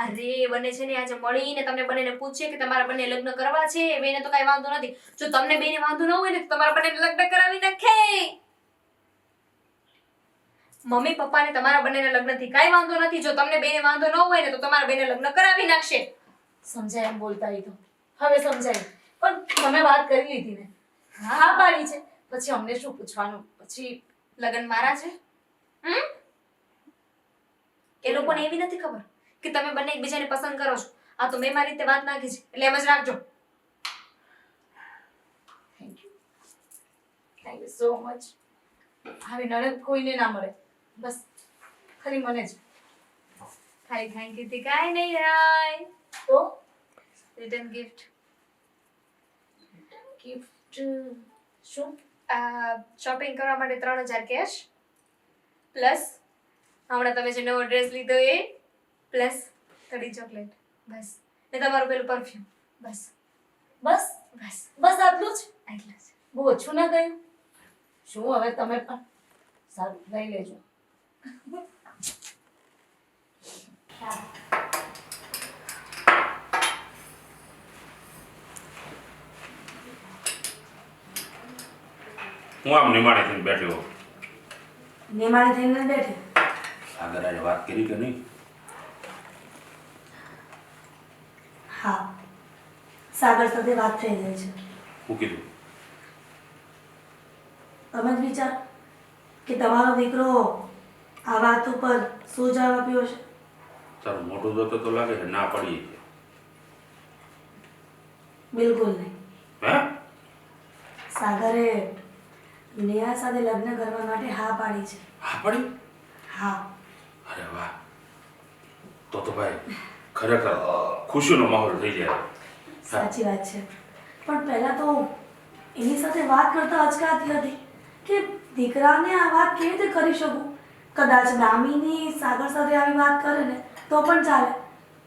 અરે બંને છે ને આજે મળીને તમને બંનેને પૂછીએ કે તમારા બંને લગ્ન કરવા છે. બેને તો કઈ વાંધો નથી. જો તમને બેને વાંધો ન હોય ને તો તમારા બંને લગ્ન કરાવી નાખે. મમ્મી પપ્પાને તમારા બંનેના લગ્નથી કાંઈ વાંધો નથી. જો તમને બેને વાંધો ન હોય ને તો તમારા બેને લગ્ન કરાવી નાખશે.
સમજાય એમ બોલતા એ તો હવે સમજાય. પણ તમે વાત કરી લીધી ને, હા પાડી છે, પછી અમને શું પૂછવાનું? પછી
લગ્ન મારા છે. એ લોકોને એવી નથી ખબર કે તમે બંને એકબીજાને પસંદ કરો છો. આ તો મેં મારી રીતે વાત નાખી છે એટલે એમ જ રાખજો.
Thank you so much. આવી નણંદ કોઈને ના મળે, બસ ખાલી મને જ.
ખાલી થેન્ક યુ થી કાંઈ નહીં રાય.
તો
રિટર્ન ગિફ્ટ.
ગિફ્ટ શું?
શોપિંગ કરવા માટે 3000 કેશ પ્લસ હમણાં તમે જે નવો ડ્રેસ લીધો એ પ્લસ થોડી ચોકલેટ. બસ ને તમારું પેલું પરફ્યુમ. બસ
બસ
બસ
બસ આટલું જ?
આટલું જ.
બહુ ઓછું ના ગયું? શું હવે તમે પણ સારું લઈ લેજો.
હું આમ નિમાણી થઈને બેઠ્યો.
નિમાણી થઈને બેઠે.
સાગર આજે વાત કરી કે નહીં?
હા, સાગર સાથે વાત થઈ ગઈ છે.
હું કીધું?
તમે જ વિચાર કે તમારો દીકરો આ વાત ઉપર શું જવાબ આપ્યો છે.
તારું મોટું જોતો તો લાગે છે ના પડી છે.
બિલકુલ નહીં.
હે?
સાગરે નેહા સાથે લગ્ન કરવા માટે હા પાડી છે.
હા પડી?
હા.
અરે વાહ, તો ભાઈ ખરેખર ખુશીનો માહોલ થઈ જાય.
સાચી વાત છે. પણ પહેલા તો એની સાથે વાત કરતા અચકાતી હતી કે દીકરાને આ વાત કેવી રીતે કરી શકું. કદાચ દામિની સાગર સાથે આવી વાત કરે ને તો પણ ચાલે,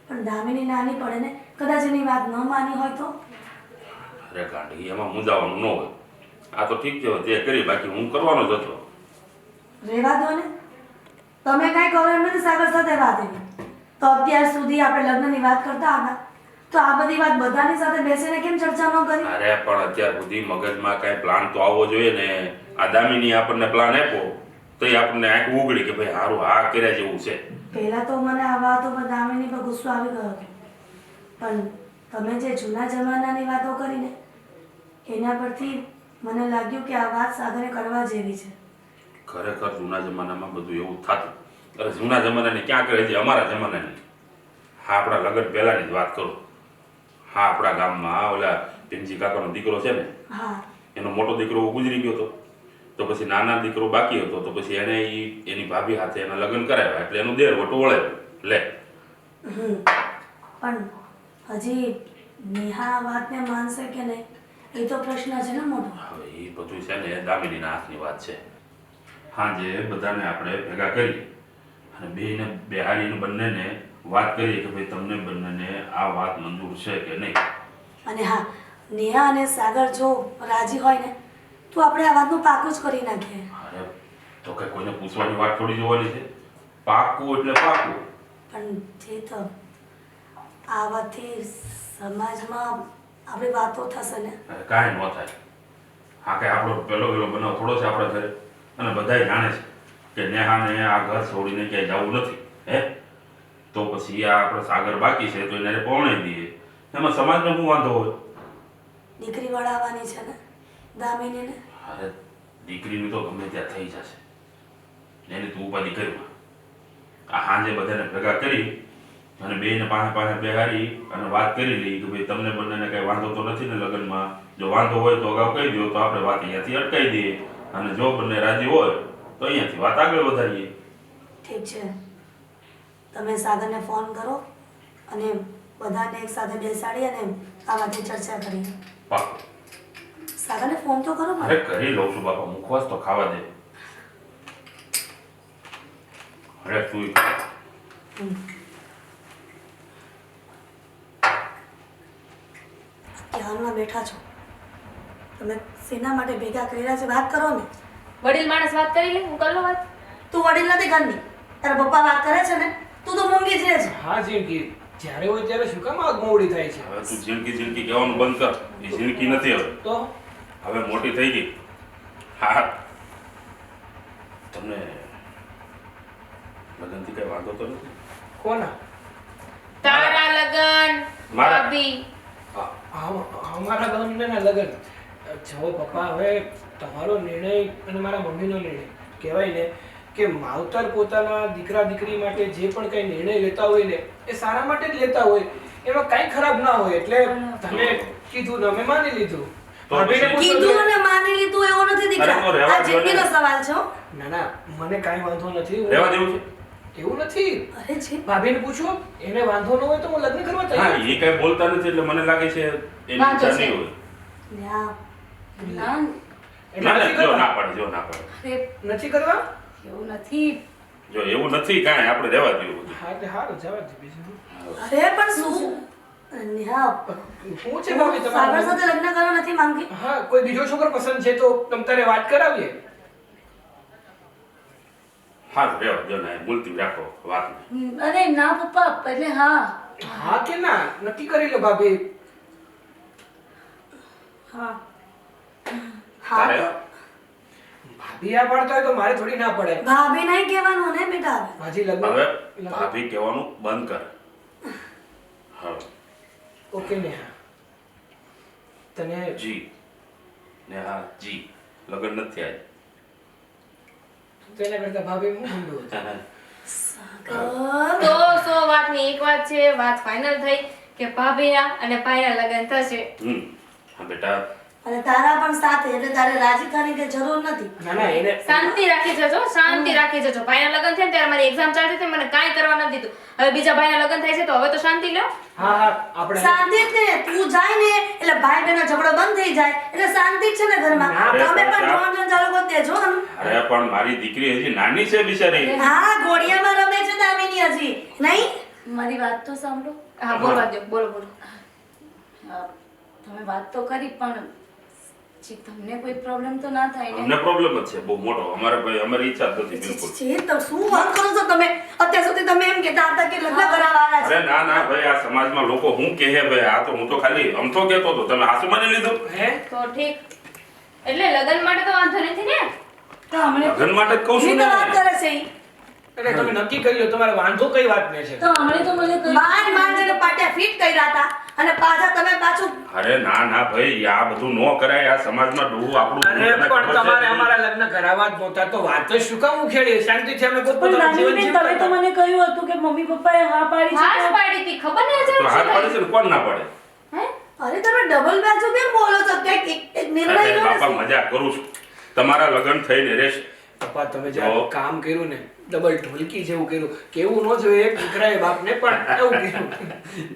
પણ દામિની નાની પડે ને કદાચ એની વાત ન માની હોય તો.
અરે ગાંડી, એમાં મુંજાવાનું ન હોય. આ તો ઠીક છે, તે કરી, બાકી હું કરવાનો જ હતો.
રહેવા દો ને, તમે કાંઈ કરો એમ નથી સાગર સાથે વાત એવી. તો અત્યાર સુધી આપણે લગ્નની વાત કરતા હતા તો આ બધી વાત બધાની સાથે બેસીને કેમ ચર્ચા ન કરી?
અરે પણ અત્યાર સુધી મગજમાં કઈ પ્લાન તો આવવો જોઈએ ને. આ દામિની આપણને પ્લાન આપ્યો તો એ આપણને આંખ ઉગડી કે ભાઈ હારું હા કર્યા જેવું છે.
પહેલા તો મને આ વાતો પર દામિની પર ગુસ્સો આવી ગયો હતો, પણ તમે જે જૂના જમાનાની વાતો કરીને એના પરથી મને લાગ્યું કે આ વાત સાગરે કરવા જેવી છે.
ખરેખર જૂના જમાનામાં બધું એવું થતું. અરે જૂના જમાનાની ક્યાં કરે છે, અમારા જમાનાની. હા, આપણા લગ્ન પહેલાની જ વાત કરું. હા, આપણા ગામમાં ઓલા ભીમજી કાકાનો દીકરો છે ને,
હા.
એનો મોટો દીકરો ગુજરી ગયો હતો. તો પછી નાના દીકરો બાકી હતો, તો પછી એને એની ભાભી સાથે એના લગ્ન કરાવ્યા, એટલે એનું દેર વટો વળે લે.
પણ હજી નેહા આ વાતને માનશે કે નહીં એ તો પ્રશ્ન છે ને મોટો.
હવે એ બધું છે ને દામિનીના હાથની વાત છે. હાજે બધાને આપણે ભેગા કરી અને બેહારીને બંનેને વાત કરીએ કે ભાઈ તમને બંનેને આ વાત મંજૂર છે કે નહીં.
અને હા, નેહા અને સાગર જો રાજી હોય ને તો આપણે આ વાતનું પાકું જ કરી નાખીએ.
અરે તો કઈ કોઈને પૂછવાની વાત થોડી જોવાની છે. પાકું એટલે પાકું.
પણ જે તો આ વાતથી સમાજમાં આપણી વાતો થશે ને.
અરે કાંઈ ન થાય. હા, કઈ આપણો પહેલો બનાવ થોડો છે આપણા ઘરે, અને બધાય જાણે છે કે નેહાને આ ઘર છોડીને ક્યાંય જવું નથી. હે તો પછી આ આપણે સાગર બાકી છે તો એને પૌણે દઈએ, એમાં સમાજનો શું વાંધો હોય?
દીકરી વળાવવાની છે ને દામિનીને.
અરે દીકરીનું તો ગમે ત્યાં થઈ જશે, એની તું ઉપાધિ કરી. આ સાંજે બધાને ભેગા કરી અને બેને પાસે બેહારી અને વાત કરી લઈ કે ભાઈ તમને બંનેને કઈ વાંધો તો નથી ને લગ્નમાં. જો વાંધો હોય તો અગાઉ કહી દો તો આપણે વાત અહીંયાથી અટકાવી દઈએ, અને જો બંને રાજી હોય તો અહીંયાથી વાત આગળ વધારીએ.
ઠીક છે, તમે સાગરને ફોન કરો અને બધાને એક સાથે બેસાડી અને આ વાતે ચર્ચા કરીએ.
પાકું.
સાગરને ફોન તો કરો.
અરે કરી લઉં છું બાપા, મુખવાસ તો ખાવા દે. અરે તું
ધ્યાનમાં બેઠા છો તમે, શેના માટે ભેગા કર્યા છે વાત કરો ને.
વડીલ માણસ વાત કરી લે, હું કરી લઉં વાત.
તું વડીલ નથી ઘરની, તારા પપ્પા વાત કરે છે ને, તું તો મૂંગી જ રહે છે.
હા જિંદગી જ્યારે હોય ત્યારે શું કામ આગ મોડી થાય છે?
હવે તું જિંદગી કહેવાનું બંધ કર. એ જિંદગી નથી હવે,
તો
હવે મોટી થઈ ગઈ. હા, તમને લગ્નથી કઈ વાંધો તો નથી?
કોના?
તારા લગન
મારા.
ભાભી
અમારા ગામના લગ્ન. જો પપ્પા, હવે તમારો નિર્ણય અને મારા મમ્મીનો નિર્ણય કહેવાય ને કે માવતર પોતાના દીકરા દીકરી માટે જે પણ કંઈ નિર્ણય લેતા હોય ને એ સારા માટે જ લેતા હોય, એમાં કાંઈ ખરાબ ના હોય. એટલે તમે કીધું ને અમે માની લીધું.
તો
ભાભીને
પછી-
પૂછો
કીધું
ને.
અને માની લીધું એવો નથી દીકરા.
અરે તો રહેવા
આ
દ્યો ને.
જિંદગીનો સવાલ છે હો.
ના ના, મને કાંઈ વાંધો નથી.
રહેવા દેવું છે?
એવું નથી.
અરે છે
ભાભીને પૂછો, એને વાંધો ન હોય તો હું લગ્ન કરવા
હા,
તૈયાર
એ કઈ બોલતા નથી એટલે મને લાગે છે એની
વાંધો
ઈચ્છા
છે.
નહીં હોય.
ને આ
ના
એટલે
ના
નથી
ના, જો
કરવા?
ના પડે, જો ના પડે.
અરે
નથી કરવા?
એવું નથી.
જો એવું નથી કાંઈ, આપણે રહેવા દેવું બધું.
હા એટલે હારું, જવા દે બીજું શું.
અરે પણ શું નેહા,
શું છે ભાભી
સાગર
તમારું?
સાથે લગ્ન કરવા નથી માંગતી.
હા, કોઈ બીજો છોકરો પસંદ છે તો તમ તારે વાત કરાવીએ.
હા, રહેવા દો ને, બોલતી રાખો વાતને.
અરે ના પપ્પા, એટલે હા.
હા કે ના નક્કી કરી લો ભાભી.
હા
હા
તારે
તો
ભાભી આ પાડતા હોય તો મારે થોડી ના પડે.
ભાભી નહીં કહેવાનું ને બેટા.
ભાજી
હવે
લગ્ન
ભાભી કહેવાનું બંધ કર. હા,
ઓકે ને. હા તને
જી ને હા જી, લગ્ન નથી આજે.
તેના કરતા ભાભી હું ઊંડું હતું.
સાગર
તો સો વાતની એક વાત છે, વાત ફાઇનલ થઈ કે ભાભીના અને ભાઈના લગ્ન થશે.
હા બેટા,
અને તારા પણ સાથે, એટલે તારે રાજી થવાની કે જરૂર નથી.
ના ના એને
શાંતિ રાખી જજો, શાંતિ રાખી જજો. ભાઈના લગ્ન થયા ને ત્યારે મારી એક્ઝામ ચાલતી હતી, મને કાંઈ કરવા નથી દીધું. હવે બીજા ભાઈના લગ્ન થાય છે તો હવે તો શાંતિ લો.
હા હા આપણે
શાંતિ જ ને, તું જાય ને એટલે ભાઈ બહેનનો ઝઘડો બંધ થઈ જાય એટલે શાંતિ જ છે ને ઘરમાં.
ના,
તમે પણ
બેટા.
જોન જોન ચાલુ કરી દેજો ને.
અરે પણ મારી દીકરી હજી નાની છે બિચારી.
હા, ઘોડિયામાં રમે છે દામિની હજી નહીં.
મારી વાત તો સાંભળો.
હા, બોલવા દો, બોલો બોલો.
તમે વાત તો કરી પણ જી તમને કોઈ પ્રોબ્લેમ તો ના થાય ને?
અમને પ્રોબ્લેમ જ છે બહુ મોટો. અમારે ભાઈ અમારી ઈચ્છા જ નથી બિલકુલ.
છે તો શું વાત કરો છો તમે? અત્યાર સુધી તમે એમ કહેતા હતા કે લગ્ન કરાવવાના છે.
અરે ના ના ભાઈ, આ સમાજમાં લોકો શું કહે ભાઈ, આ તો હું તો ખાલી અમથો કહેતો હતો, તમે હાસુ માની લીધું.
હે
તો ઠીક, એટલે લગ્ન માટે તો વાંધો નથી ને?
તો હમણાં
લગ્ન માટે જ કહું
જે
છું
તો
ને.
વાત કરે છે ઈ.
એટલે તમે નક્કી કરી લો તમારે વાંધો કઈ વાતને છે.
તો હમણાં તો મને કહ્યું.
માંડ માંડ એને પાટિયા ફિટ કર્યા હતા અને પાછા તમે પાછું
અરે ના ના ભાઈ, આ બધું ન કરાય. આ સમાજમાં ડોહું આપણું
અરે
તને
પણ
ખબર છે
તમારે
કે
અમારા લગ્ન કરાવવા જ નહોતા તો વાત જ શું કામ ઉખેડી? શાંતિથી અમે
પણ
પોતપોતાનું જીવન
દામિનીબેન, તમે તો
જીવતા.
મને કહ્યું હતું કે મમ્મી પપ્પાએ હા પાડી છે
હાથ
તો-
પાડી હતી, ખબર નહીં
તો હાથ
અચાનક
પાડે
શું
છે ને કોણ ના પાડે?
હે?
અરે તમે ડબલ બાજુ કેમ બોલો છો? કંઈક એક નિર્ણય
અરે
લો
બાપા,
ને.
મજાક કરું છું. તમારા લગ્ન થઈને રહેશે.
પપ્પા તમે જે
જો.
કામ કર્યું ને ડબલ ઢોલકી જેવું કર્યું. કેવું ન જોઈએ એક દીકરાએ બાપને પણ એવું કર્યું.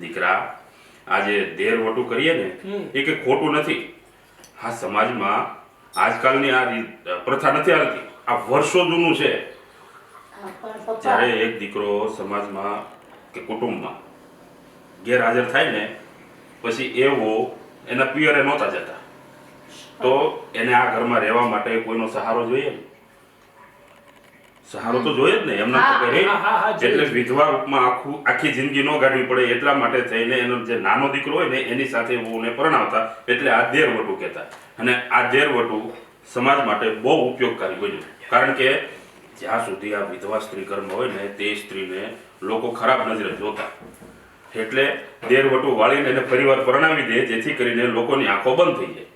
દીકરા, આ જે દેર વટું કરીએ ને એ કે ખોટું નથી. આ સમાજમાં આજકાલની આ પ્રથા નથી આવતી. આ વર્ષો જૂનું છે.
હા, પણ પપ્પા
જ્યારે એક દીકરો સમાજમાં કે કુટુંબમાં ગેરહાજર થાય ને પછી એવો એના પિયરે નહોતા જતા, તો એને આ ઘરમાં રહેવા માટે કોઈનો સહારો જોઈએ ને. સહારો તો જોઈએ જ ને. એમના તો
હા,
ઘરે
હા, હા, હા, જોઈએ.
એટલે વિધવા રૂપમાં આખી જિંદગી ન કાઢવી પડે એટલા માટે થઈને એનો જે નાનો દીકરો હોય ને એની સાથે વહુને પરણાવતા, એટલે આ દેરવટું કહેતા. અને આ દેરવટું સમાજ માટે બહુ ઉપયોગકારી બન્યું. કારણ કે જ્યાં સુધી આ વિધવા સ્ત્રી ઘરમાં હોય ને તે સ્ત્રીને લોકો ખરાબ નજરે જોતા, એટલે દેરવટું વાળીને એને પરિવાર પરણાવી દે, જેથી કરીને લોકોની આંખો બંધ થઈ જાય.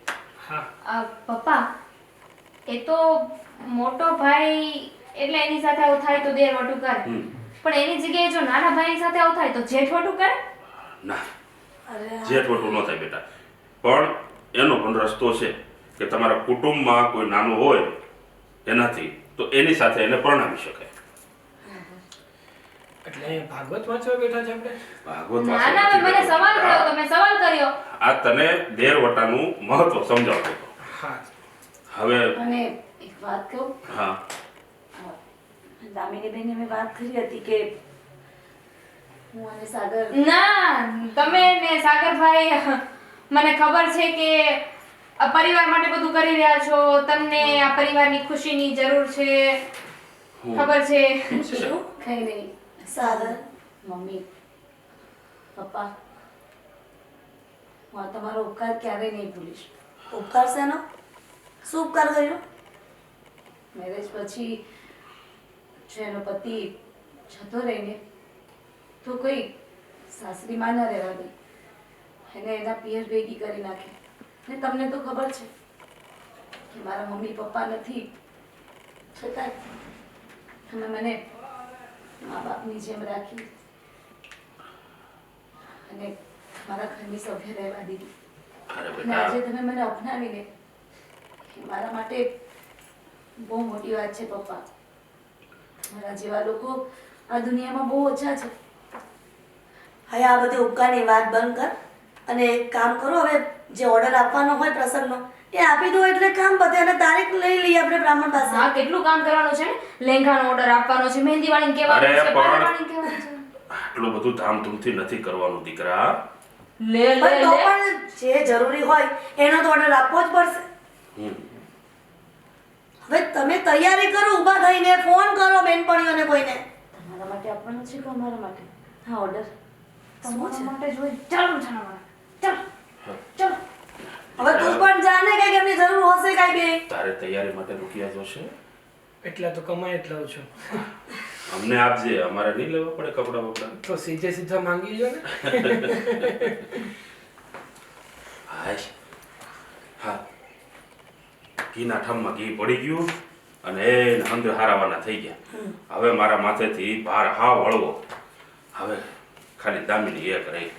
હા
પપ્પા, એ તો મોટો ભાઈ એટલે એની સાથે આવું થાય તો દેરવટું કરે,
હમ.
પણ એની જગ્યાએ જો નાના ભાઈની સાથે આવું થાય તો જેઠવટું કરે.
ના,
અરે
જેઠવટું ન થાય બેટા. પણ એનો પણ રસ્તો છે કે તમારા કુટુંબમાં કોઈ નાનું હોય એનાથી, તો એની સાથે એને પરણાવી શકાય.
એટલે ભાગવત વાંચવા બેઠા છે આપણે.
ભાગવત
ના
વાંચવા
ના,
નથી
મને
બેઠો.
સવાલ કર્યો તો મેં સવાલ કર્યો.
આ તને દેરવટાનું મહત્વ સમજાવતો હતો.
હા
હવે
અને એક વાત કહું.
હા,
દામિનીબેને મેં વાત કરી હતી કે હું અને સાગર
ના, તમે ને સાગરભાઈ, મને ખબર છે કે આ પરિવાર માટે બધું કરી રહ્યા છો, તમને આ પરિવારની ખુશીની જરૂર છે,
હું
ખબર છે.
શું?
કઈ નહીં.
સાગર
મમ્મી પપ્પા, હું આ તમારો ઉપકાર ક્યારેય નહીં ભૂલીશ.
ઉપકાર શેનો? શું ઉપકાર કર્યો?
મેરેજ પછી જેનો પતિ જતો રહીને તો કોઈ સાસરી માં ન રહેવા દે, એને એના પિયર ભેગી કરી નાખે. ને તમને તો ખબર છે કે મારા મમ્મી પપ્પા નથી, છતાં તમે મને મા બાપની જેમ રાખી અને મારા ઘરની સભ્ય રહેવા દીધી.
અરે
અને
બેટા
આજે તમે મને અપનાવીને એ મારા માટે બહુ મોટી વાત છે પપ્પા. તમારા જેવા લોકો આ દુનિયામાં બહુ ઓછા છે.
હવે આ બધી ઉપકારની વાત બંધ કર અને એક કામ કરો, હવે જે ઓર્ડર આપવાનો હોય પ્રસંગનો એ આપી દો એટલે કામ પતે અને તારીખ લઈ લઈએ આપણે બ્રાહ્મણ પાસે.
હા, કેટલું કામ કરવાનું છે ને? લહેંગાનો ઓર્ડર આપવાનો છે, મહેંદી વાળીને કહેવાનું
અરે
છે,
પણ-
પાર્લરવાળીને કહેવાનું છે.
આટલું બધું ધામધૂમથી નથી કરવાનું દીકરા.
લે લે
પણ તો
લે
પણ જે જરૂરી હોય એનો તો ઓર્ડર આપવો જ પડશે.
હમ.
હવે તમે તૈયારી કરો, ઊભા થઈને ફોન કરો બેનપણીઓને કોઈને.
તમારા માટે આપવાનો છે કે અમારા માટે? હા, ઓર્ડર.
શું છે?
તમારા માટે જોઈ ચાલો ચાલો ચાલો ચાલો.
હવે તું પણ જાણે કઈ એમની જરૂર હશે કઈ બે.
તારે તૈયારી માટે રૂપિયા જોશે?
એટલા તો કમાય જ લઉં છું.
અમને આપજે, અમારે નહીં લેવા પડે કપડાં બપડા.
તો સીધે સીધા માંગી લો ને.
હાશ. હા, ઘીના ઠામમાં ઘી પડી ગયું અને એને હંધે હારાવાના થઈ ગયા. હવે મારા માથેથી ભાર હાવ હળવો. હવે ખાલી દામિની એક રહી.